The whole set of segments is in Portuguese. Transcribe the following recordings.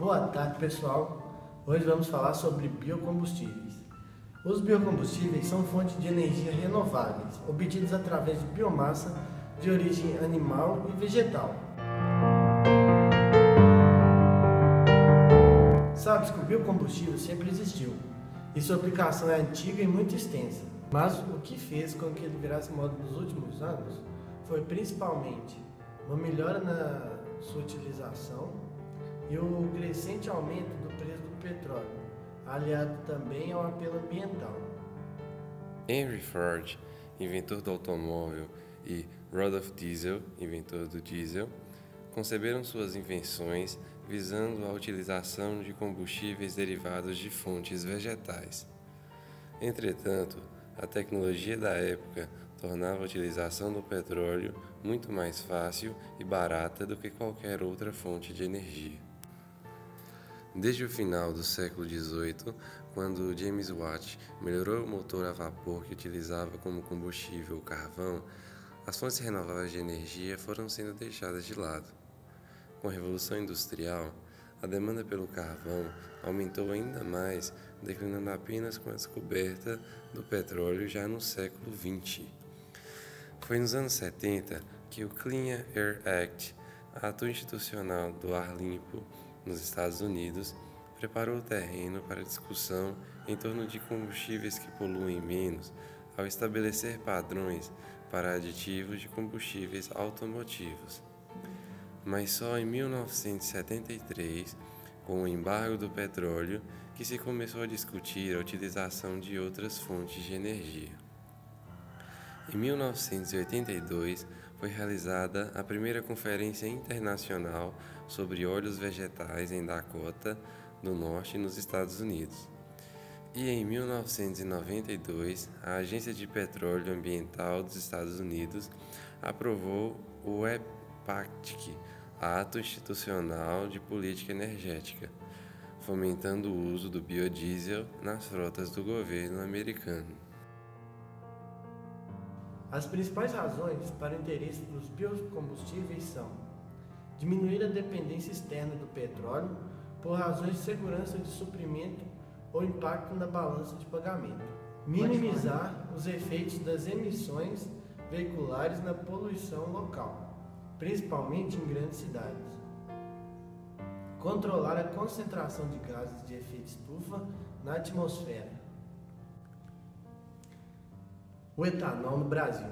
Boa tarde, pessoal. Hoje vamos falar sobre biocombustíveis. Os biocombustíveis são fontes de energia renováveis, obtidas através de biomassa de origem animal e vegetal. Sabe-se que o biocombustível sempre existiu, e sua aplicação é antiga e muito extensa. Mas o que fez com que ele virasse moda nos últimos anos foi principalmente uma melhora na sua utilização e o crescente aumento do preço do petróleo, aliado também ao apelo ambiental. Henry Ford, inventor do automóvel, e Rudolf Diesel, inventor do diesel, conceberam suas invenções visando a utilização de combustíveis derivados de fontes vegetais. Entretanto, a tecnologia da época tornava a utilização do petróleo muito mais fácil e barata do que qualquer outra fonte de energia. Desde o final do século XVIII, quando James Watt melhorou o motor a vapor que utilizava como combustível o carvão, as fontes renováveis de energia foram sendo deixadas de lado. Com a Revolução Industrial, a demanda pelo carvão aumentou ainda mais, declinando apenas com a descoberta do petróleo já no século XX. Foi nos anos 70 que o Clean Air Act, ato institucional do ar limpo nos Estados Unidos, preparou o terreno para discussão em torno de combustíveis que poluem menos, ao estabelecer padrões para aditivos de combustíveis automotivos. Mas só em 1973, com o embargo do petróleo, que se começou a discutir a utilização de outras fontes de energia. Em 1982, foi realizada a primeira Conferência Internacional sobre Óleos Vegetais em Dakota do Norte, nos Estados Unidos. E em 1992, a Agência de Petróleo Ambiental dos Estados Unidos aprovou o EPAC, Ato Institucional de Política Energética, fomentando o uso do biodiesel nas frotas do governo americano. As principais razões para o interesse dos biocombustíveis são diminuir a dependência externa do petróleo por razões de segurança de suprimento ou impacto na balança de pagamento, minimizar os efeitos das emissões veiculares na poluição local, principalmente em grandes cidades, controlar a concentração de gases de efeito estufa na atmosfera. O etanol no Brasil.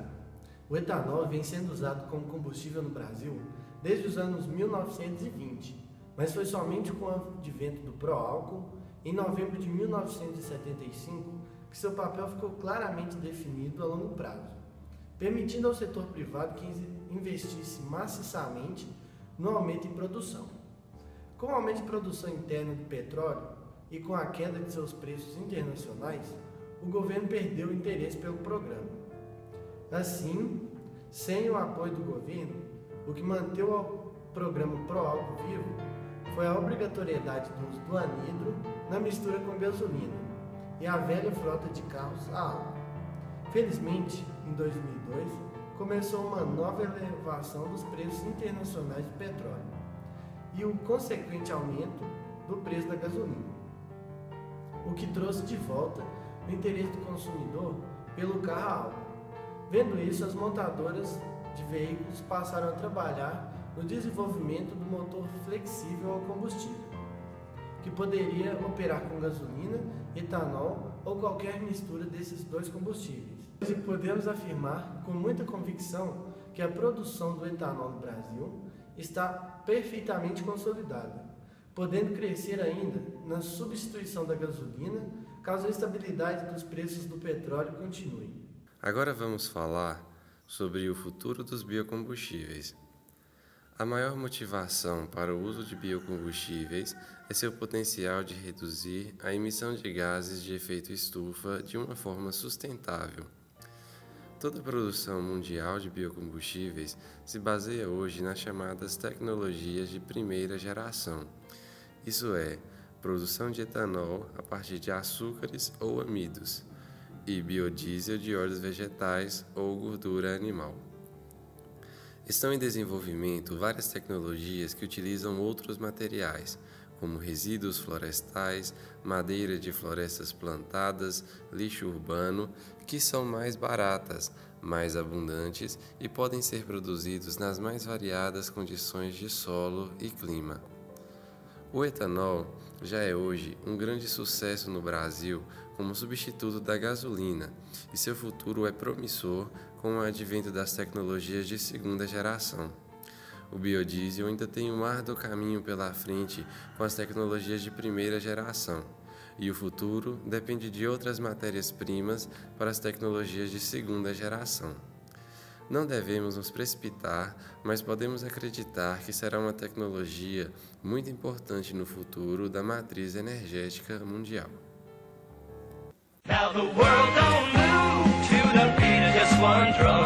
O etanol vem sendo usado como combustível no Brasil desde os anos 1920, mas foi somente com o advento do pró-álcool, em novembro de 1975, que seu papel ficou claramente definido a longo prazo, permitindo ao setor privado que investisse maciçamente no aumento em produção. Com o aumento de produção interna do petróleo e com a queda de seus preços internacionais, o governo perdeu o interesse pelo programa. Assim, sem o apoio do governo, o que manteve o programa pró-álcool vivo foi a obrigatoriedade do uso do anidro na mistura com gasolina e a velha frota de carros a álcool. Felizmente, em 2002, começou uma nova elevação dos preços internacionais do petróleo e o consequente aumento do preço da gasolina, o que trouxe de volta o interesse do consumidor pelo carro a álcool. Vendo isso, as montadoras de veículos passaram a trabalhar no desenvolvimento do motor flexível ao combustível, que poderia operar com gasolina, etanol ou qualquer mistura desses dois combustíveis. Hoje podemos afirmar com muita convicção que a produção do etanol no Brasil está perfeitamente consolidada, podendo crescer ainda na substituição da gasolina, caso a estabilidade dos preços do petróleo continue. Agora vamos falar sobre o futuro dos biocombustíveis. A maior motivação para o uso de biocombustíveis é seu potencial de reduzir a emissão de gases de efeito estufa de uma forma sustentável. Toda a produção mundial de biocombustíveis se baseia hoje nas chamadas tecnologias de primeira geração, isso é, produção de etanol a partir de açúcares ou amidos, e biodiesel de óleos vegetais ou gordura animal. Estão em desenvolvimento várias tecnologias que utilizam outros materiais, como resíduos florestais, madeira de florestas plantadas, lixo urbano, que são mais baratas, mais abundantes e podem ser produzidos nas mais variadas condições de solo e clima. O etanol já é hoje um grande sucesso no Brasil como substituto da gasolina e seu futuro é promissor com o advento das tecnologias de segunda geração. O biodiesel ainda tem um árduo caminho pela frente com as tecnologias de primeira geração, e o futuro depende de outras matérias-primas para as tecnologias de segunda geração. Não devemos nos precipitar, mas podemos acreditar que será uma tecnologia muito importante no futuro da matriz energética mundial. Now the world don't move to the beat of just one drum.